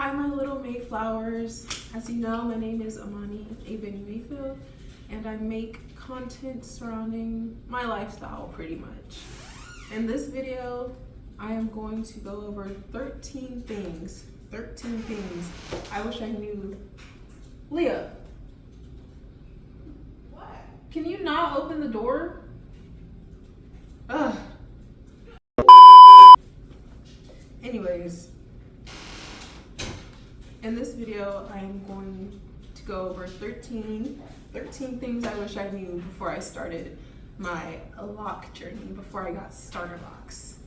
Hi, my little Mayflowers. As you know, my name is Amani Abeni Mayfield, and I make content surrounding my lifestyle pretty much. In this video, I am going to go over 13 things I wish I knew. Leah. What? Can you not open the door? Ugh. Anyways, in this video, I am going to go over 13 things I wish I knew before I started my lock journey, before I got starter locks.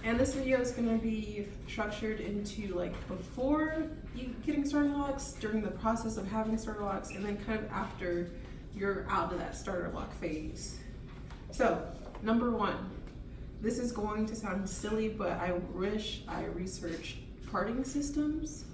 And this video is going to be structured into like before you getting starter locks, during the process of having starter locks, and then kind of after you're out of that starter lock phase. So, number one, this is going to sound silly, but I wish I researched parting systems.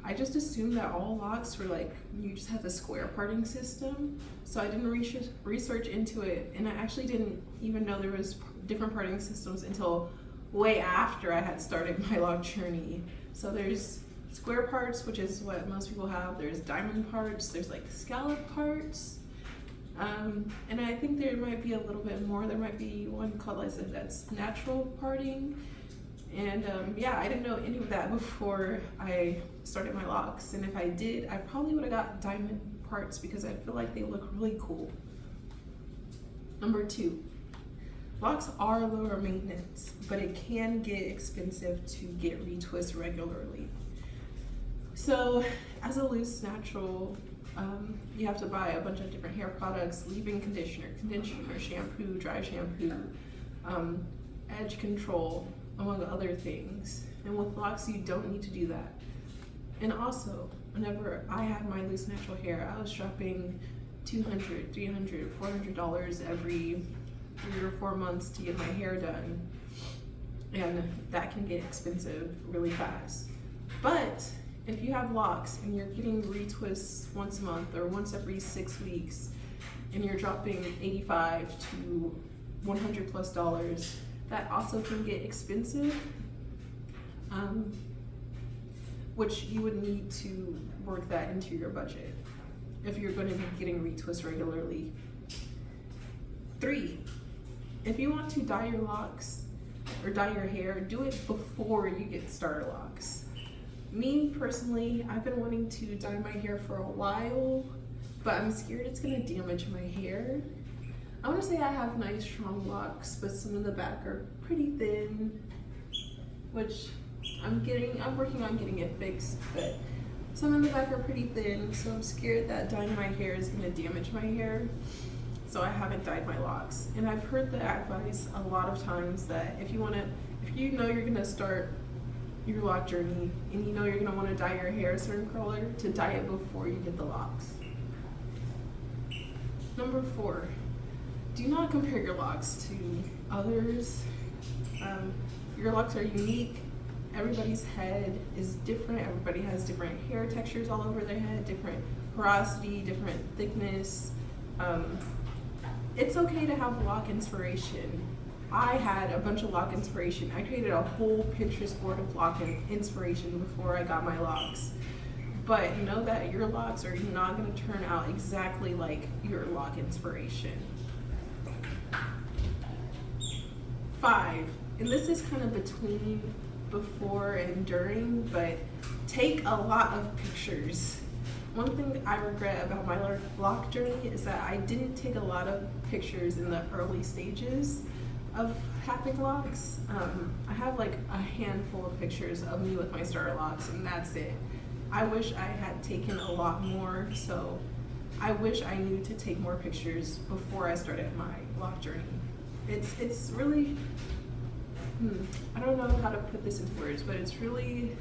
I just assumed that all locks were like, you just have the square parting system. So I didn't research into it, and I actually didn't even know there was different parting systems until way after I had started my lock journey. So there's square parts, which is what most people have. There's diamond parts, there's like scallop parts. And I think there might be a little bit more. There might be one called like that's natural parting. And yeah, I didn't know any of that before I started my locks. And if I did, I probably would have got diamond parts because I feel like they look really cool. Number two, locks are lower maintenance, but it can get expensive to get retwist regularly. So as a loose natural, you have to buy a bunch of different hair products, leave-in conditioner, shampoo, dry shampoo, edge control, among other things. And with locks, you don't need to do that. And also, whenever I had my loose natural hair, I was dropping $200, $300, $400 every 3 or 4 months to get my hair done. And that can get expensive really fast. But if you have locks and you're getting retwists once a month or once every 6 weeks, and you're dropping $85 to $100 plus, that also can get expensive, which you would need to work that into your budget if you're going to be getting retwists regularly. 3, if you want to dye your locks or dye your hair, do it before you get starter locks. Me personally, I've been wanting to dye my hair for a while, but I'm scared it's gonna damage my hair. I wanna say I have nice strong locks, but some in the back are pretty thin, which I'm working on getting it fixed, but some in the back are pretty thin, so I'm scared that dyeing my hair is gonna damage my hair. So I haven't dyed my locks. And I've heard the advice a lot of times that if you know you're gonna start your lock journey and you know you're gonna wanna dye your hair a certain color, to dye it before you get the locks. Number 4, do not compare your locks to others. Your locks are unique. Everybody's head is different. Everybody has different hair textures all over their head, different porosity, different thickness. It's okay to have lock inspiration. I had a bunch of lock inspiration. I created a whole Pinterest board of lock inspiration before I got my locks. But know that your locks are not going to turn out exactly like your lock inspiration. 5, and this is kind of between before and during, but take a lot of pictures. One thing I regret about my lock journey is that I didn't take a lot of pictures in the early stages of having locks. I have like a handful of pictures of me with my starter locks, and that's it. I wish I had taken a lot more, so I wish I knew to take more pictures before I started my lock journey. It's really, I don't know how to put this into words, but it's really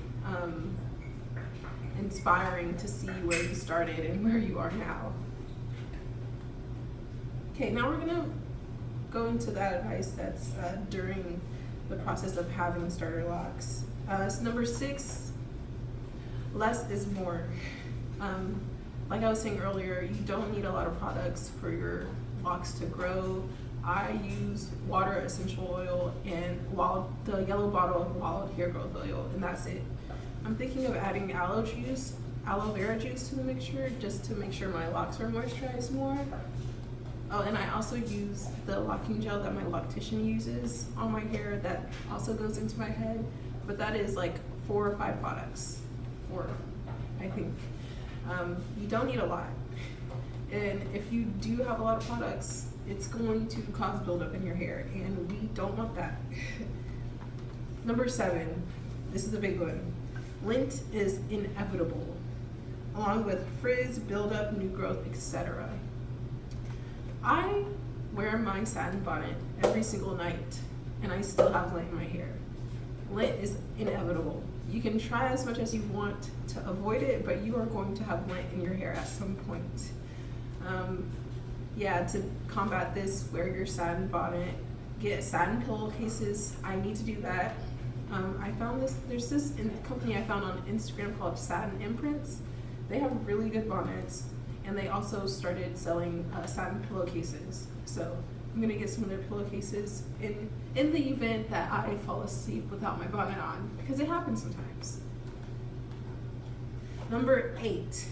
inspiring to see where you started and where you are now. Okay, now we're gonna go into that advice that's during the process of having starter locks. So number 6, less is more. Like I was saying earlier, you don't need a lot of products for your locks to grow. I use water, essential oil, and the yellow bottle of wild hair growth oil, and that's it. I'm thinking of adding aloe vera juice to the mixture, just to make sure my locks are moisturized more. Oh, and I also use the locking gel that my loctician uses on my hair that also goes into my head, but that is like 4 or 5 products. 4, I think. You don't need a lot. And if you do have a lot of products, it's going to cause buildup in your hair, and we don't want that. Number 7, this is a big one. Lint is inevitable, along with frizz, buildup, new growth, etc. I wear my satin bonnet every single night, and I still have lint in my hair. Lint is inevitable. You can try as much as you want to avoid it, but you are going to have lint in your hair at some point. Yeah, to combat this, wear your satin bonnet, get satin pillowcases. I need to do that. I found there's this company I found on Instagram called Satin Imprints. They have really good bonnets, and they also started selling satin pillowcases. So I'm gonna get some of their pillowcases in the event that I fall asleep without my bonnet on, because it happens sometimes. Number 8.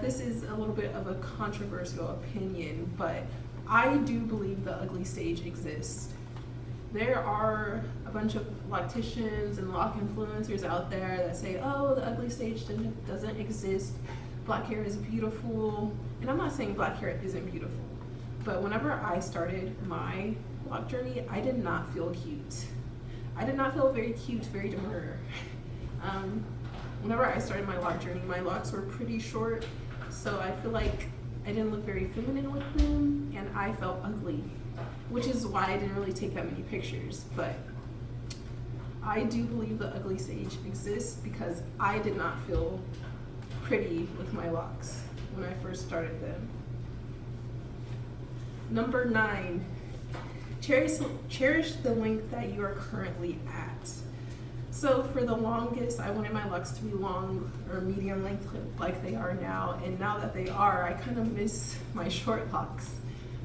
This is a little bit of a controversial opinion, but I do believe the ugly stage exists. There are a bunch of locticians and lock influencers out there that say, oh, the ugly stage doesn't exist. Black hair is beautiful. And I'm not saying black hair isn't beautiful, but whenever I started my lock journey, I did not feel cute. I did not feel very cute, very demure. Whenever I started my lock journey, my locks were pretty short, so I feel like I didn't look very feminine with them, and I felt ugly, which is why I didn't really take that many pictures. But I do believe the ugly stage exists because I did not feel pretty with my locks when I first started them. Number 9, cherish the length that you are currently at. So for the longest, I wanted my locks to be long or medium length like they are now, and now that they are, I kind of miss my short locks.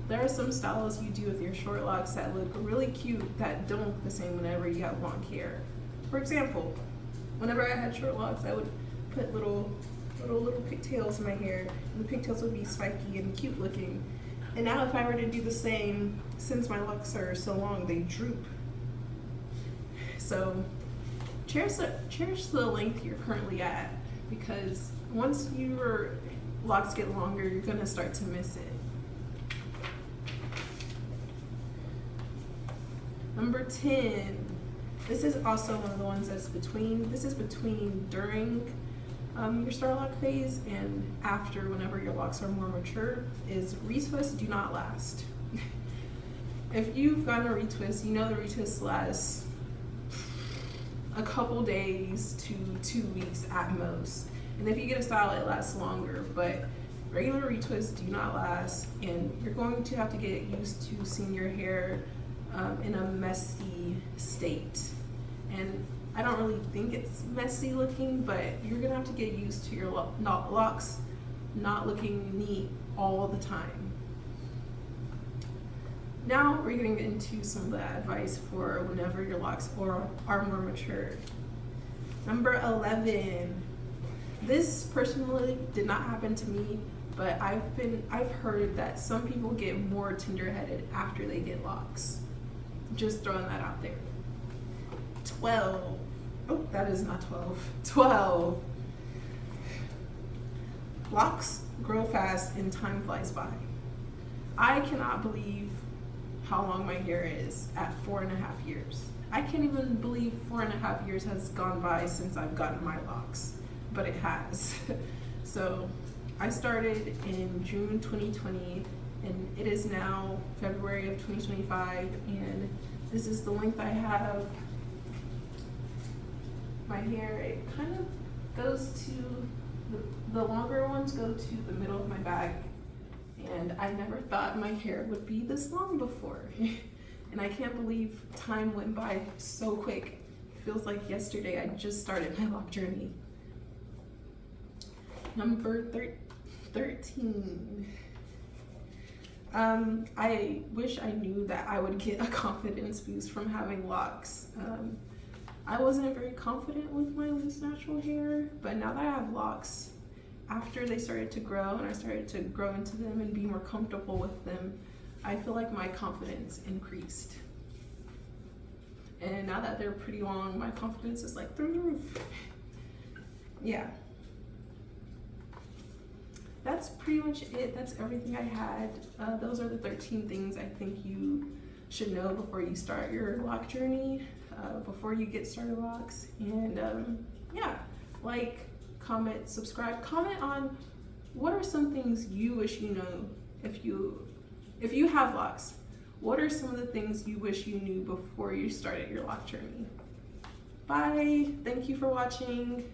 There are some styles you do with your short locks that look really cute that don't look the same whenever you have long hair. For example, whenever I had short locks, I would put little pigtails in my hair, and the pigtails would be spiky and cute looking. And now if I were to do the same, since my locks are so long, they droop. So cherish the length you're currently at, because once your locks get longer, you're gonna start to miss it. Number 10, this is also one of the ones that's between during your star lock phase and after, whenever your locks are more mature, is retwists do not last. If you've gotten a retwist, you know the retwist lasts a couple days to 2 weeks at most. And if you get a style, it lasts longer, but regular retwists do not last, and you're going to have to get used to seeing your hair in a messy state. And I don't really think it's messy looking, but you're gonna have to get used to your locks not looking neat all the time. Now we're getting into some of the advice for whenever your locks are more mature. Number 11. This personally did not happen to me, but I've heard that some people get more tender-headed after they get locks. Just throwing that out there. 12. Oh, that is not 12. 12. Locks grow fast and time flies by. I cannot believe how long my hair is at 4.5 years. I can't even believe 4.5 years has gone by since I've gotten my locks, but it has. So I started in June 2020, and it is now February of 2025, and this is the length I have. My hair, it kind of goes to, the longer ones go to the middle of my back, and I never thought my hair would be this long before. And I can't believe time went by so quick. It feels like yesterday I just started my lock journey. Number 13. I wish I knew that I would get a confidence boost from having locks. I wasn't very confident with my loose natural hair, but now that I have locks, after they started to grow and I started to grow into them and be more comfortable with them, I feel like my confidence increased. And now that they're pretty long, my confidence is like through the roof. Yeah. That's pretty much it. That's everything I had. Those are the 13 things I think you should know before you start your lock journey, before you get started locks. And yeah, like, comment, subscribe, comment on what are some things you wish you know if you have locks. What are some of the things you wish you knew before you started your lock journey? Bye. Thank you for watching.